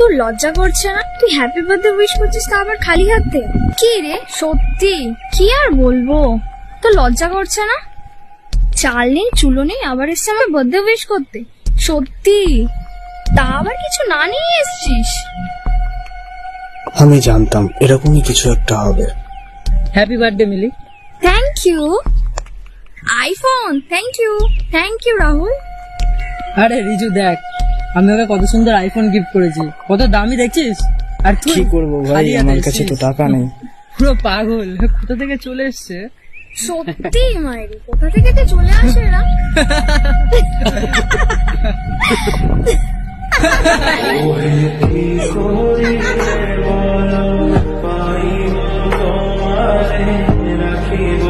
তোর লজ্জা করছে না? তুই হ্যাপি বার্থডে উইশ করছিস তা আবার খালি হাতে? কি রে সত্যি কি আর বলবো, তোর লজ্জা করছে না? চাল নেই চুলো নেই আবার এসছে আমার বার্থডে উইশ করতে। সত্যি তা আবার কিছু না নিয়ে এসছিস? আমি জানতাম এরকমই কিছু একটা হবে। Happy birthday Mili. Thank you iPhone. Thank you Rahul. আরে রিজু দেখ, আমি ওকে কত সুন্দর আইফোন গিফট করেছি, কত দামি দেখছিস। আর তুই কি করবো ভাই, আমার কাছে তো টাকা নেই। পুরো পাগল, কোথা থেকে চলে এসছে। সত্যি মাইরি, কোথা থেকে যে চলে আসে এরা। রাখিব